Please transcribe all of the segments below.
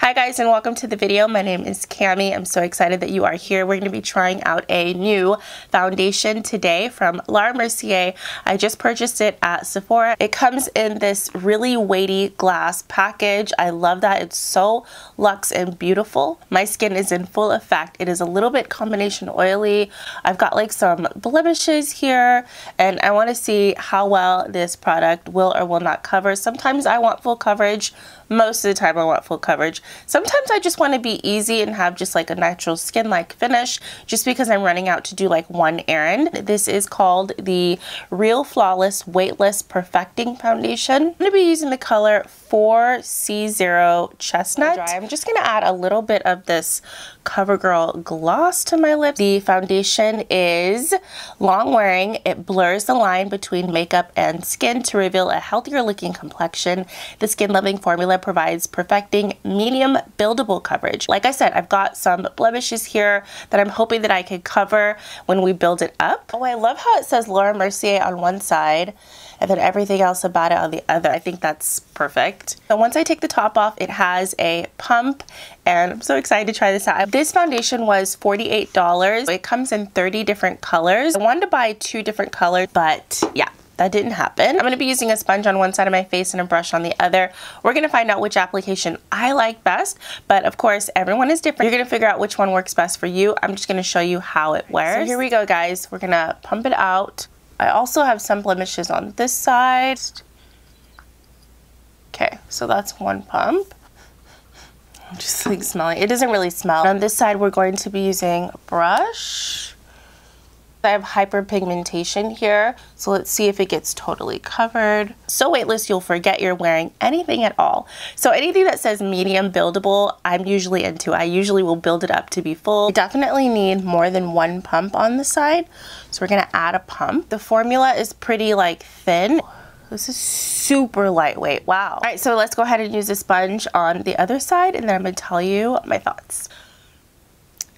Hi guys, and welcome to the video. My name is Cami. I'm so excited that you are here. We're going to be trying out a new foundation today from Mercier. I just purchased it at Sephora. It comes in this really weighty glass package. I love that. It's so luxe and beautiful. My skin is in full effect. It is a little bit combination oily. I've got like some blemishes here, and I want to see how well this product will or will not cover. Sometimes I want full coverage. Most of the time I want full coverage. Sometimes I just want to be easy and have just like a natural skin-like finish just because I'm running out to do like one errand. This is called the Real Flawless Weightless Perfecting Foundation. I'm going to be using the color 4C0 Chestnut. I'm just going to add a little bit of this CoverGirl gloss to my lips. The foundation is long wearing. It blurs the line between makeup and skin to reveal a healthier looking complexion. The skin loving formula provides perfecting medium buildable coverage. Like I said, I've got some blemishes here that I'm hoping that I could cover when we build it up. Oh, I love how it says Laura Mercier on one side and then everything else about it on the other. I think that's perfect. So once I take the top off, it has a pump, and I'm so excited to try this out. This foundation was $48. It comes in 30 different colors. I wanted to buy 2 different colors, but yeah, that didn't happen. I'm going to be using a sponge on one side of my face and a brush on the other. We're going to find out which application I like best, but of course everyone is different. You're going to figure out which one works best for you. I'm just going to show you how it wears. So here we go, guys. We're going to pump it out. I also have some blemishes on this side. Okay, so that's one pump. I'm just like smelling. It doesn't really smell. On this side, we're going to be using a brush. I have hyperpigmentation here, so let's see if it gets totally covered. So weightless, you'll forget you're wearing anything at all. So anything that says medium buildable, I'm usually into. I usually will build it up to be full. You definitely need more than one pump on the side, so we're gonna add a pump. The formula is pretty like thin. This is super lightweight, wow. All right, so let's go ahead and use a sponge on the other side, and then I'm gonna tell you my thoughts.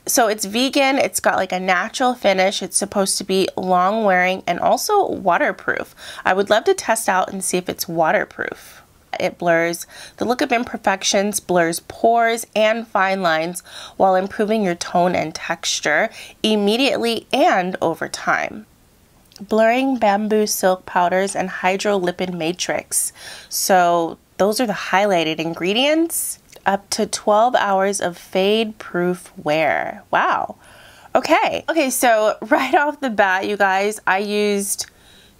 So it's vegan, it's got like a natural finish, it's supposed to be long wearing and also waterproof. I would love to test out and see if it's waterproof. It blurs the look of imperfections, blurs pores and fine lines while improving your tone and texture immediately and over time. Blurring bamboo silk powders and hydrolipid matrix. So those are the highlighted ingredients. Up to 12 hours of fade-proof wear. Wow. Okay, so right off the bat, you guys, I used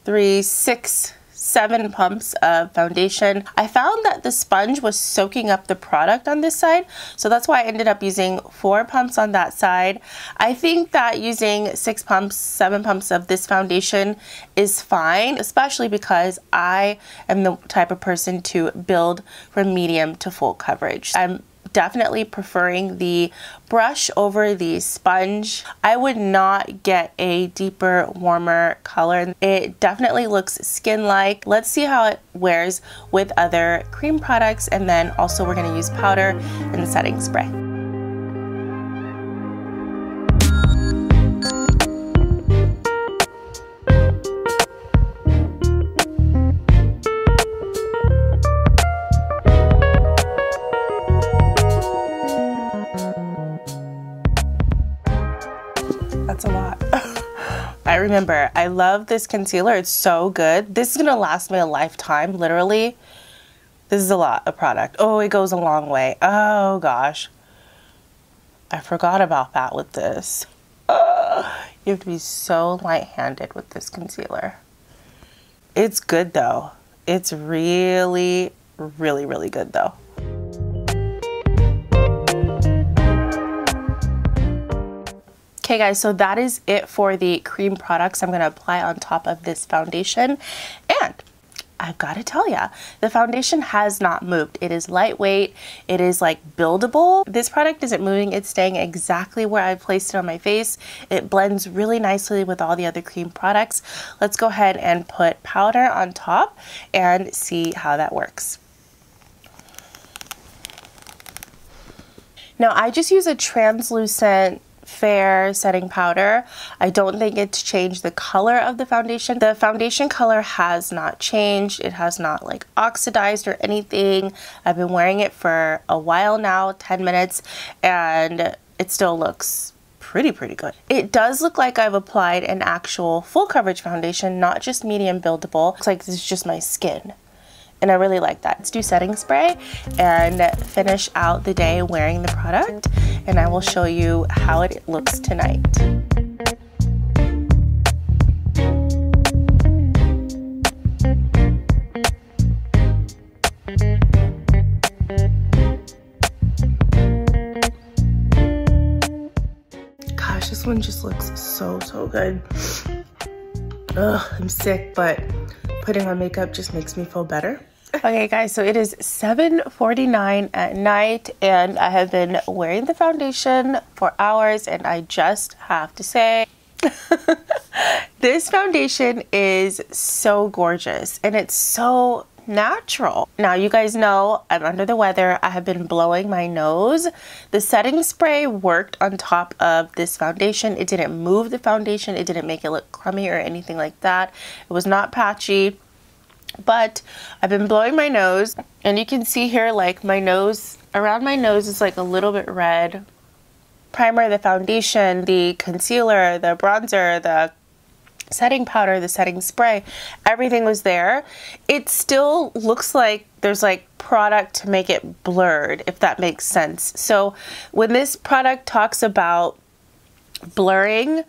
3, 6, 7 pumps of foundation. I found that the sponge was soaking up the product on this side, so that's why I ended up using 4 pumps on that side. I think that using 6 pumps, 7 pumps of this foundation is fine, especially because I am the type of person to build from medium to full coverage. I'm definitely preferring the brush over the sponge. I would not get a deeper, warmer color. It definitely looks skin-like. Let's see how it wears with other cream products, and then also we're going to use powder and setting spray. That's a lot. I remember, I love this concealer. It's so good. This is gonna last me a lifetime, literally. This is a lot of product. Oh, it goes a long way. Oh gosh. I forgot about that with this. You have to be so light-handed with this concealer. It's good though. It's really, really, really good though. Okay guys, so that is it for the cream products I'm going to apply on top of this foundation. And I've got to tell ya, the foundation has not moved. It is lightweight. It is like buildable. This product isn't moving. It's staying exactly where I placed it on my face. It blends really nicely with all the other cream products. Let's go ahead and put powder on top and see how that works. Now I just use a translucent Fair setting powder. I don't think it's changed the color of the foundation. The foundation color has not changed. It has not like oxidized or anything. I've been wearing it for a while now, 10 minutes, and it still looks pretty good. It does look like I've applied an actual full coverage foundation, not just medium buildable. Looks like this is just my skin. And I really like that. Let's do setting spray and finish out the day wearing the product, and I will show you how it looks tonight. Gosh, this one just looks so good. Ugh, I'm sick, but putting on makeup just makes me feel better. Okay guys, so it is 7:49 at night and I have been wearing the foundation for hours, and I just have to say this foundation is so gorgeous and it's so natural. Now you guys know I'm under the weather. I have been blowing my nose. The setting spray worked on top of this foundation. It didn't move the foundation. It didn't make it look crummy or anything like that. It was not patchy. But I've been blowing my nose, and you can see here like my nose, around my nose is like a little bit red. Primer, the foundation, the concealer, the bronzer, the setting powder, the setting spray, everything was there. It still looks like there's like product to make it blurred, if that makes sense. So when this product talks about blurring,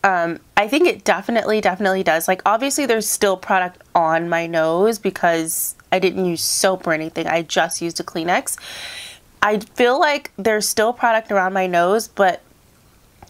I think it definitely does. Like obviously there's still product on my nose because I didn't use soap or anything. I just used a Kleenex. I feel like there's still product around my nose, but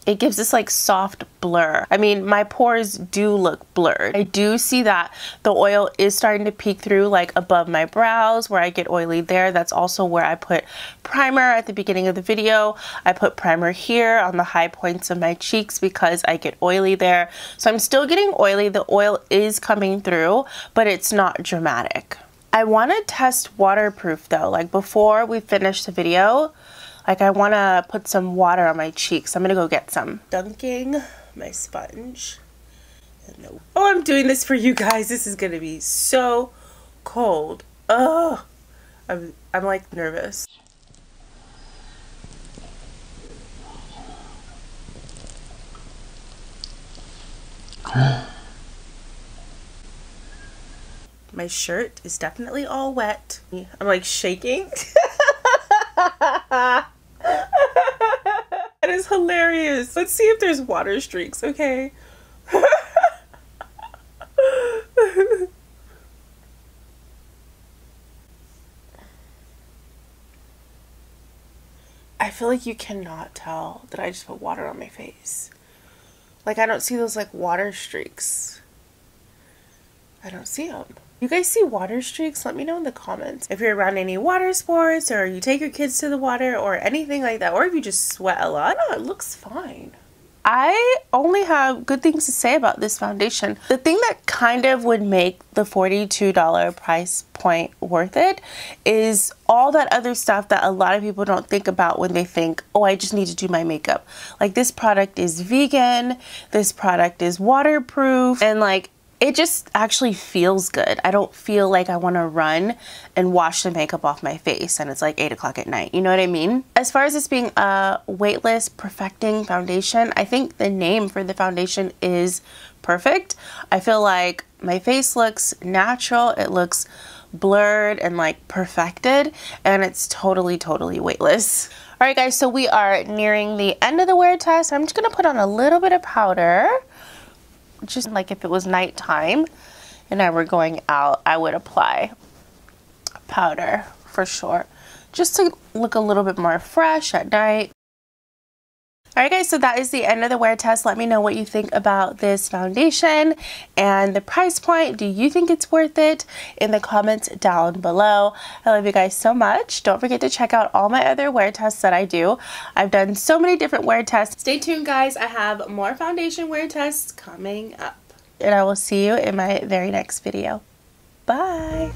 it gives this like soft blur. I mean, my pores do look blurred. I do see that the oil is starting to peek through like above my brows where I get oily there. That's also where I put primer at the beginning of the video. I put primer here on the high points of my cheeks because I get oily there. So I'm still getting oily. The oil is coming through, but it's not dramatic. I want to test waterproof though. Like before we finish the video, like I want to put some water on my cheeks. I'm going to go get some. Dunking my sponge. Oh, I'm doing this for you guys. This is going to be so cold. Oh, I'm like nervous. My shirt is definitely all wet. I'm like shaking. That is hilarious. Let's see if there's water streaks, okay? I feel like you cannot tell that I just put water on my face. Like I don't see those like water streaks. I don't see them. You guys see water streaks? Let me know in the comments. If you're around any water sports or you take your kids to the water or anything like that, or if you just sweat a lot. No, it looks fine. I only have good things to say about this foundation. The thing that kind of would make the $42 price point worth it is all that other stuff that a lot of people don't think about when they think, oh, I just need to do my makeup. Like this product is vegan, this product is waterproof, and like it just actually feels good. I don't feel like I want to run and wash the makeup off my face and it's like 8 o'clock at night. You know what I mean? As far as this being a weightless perfecting foundation, I think the name for the foundation is perfect. I feel like my face looks natural. It looks blurred and like perfected, and it's totally weightless. All right guys, so we are nearing the end of the wear test. I'm just gonna put on a little bit of powder. Just like if it was nighttime and I were going out, I would apply powder for sure, just to look a little bit more fresh at night. Alright guys, so that is the end of the wear test. Let me know what you think about this foundation and the price point. Do you think it's worth it? In the comments down below. I love you guys so much. Don't forget to check out all my other wear tests that I do. I've done so many different wear tests. Stay tuned guys, I have more foundation wear tests coming up. And I will see you in my very next video. Bye!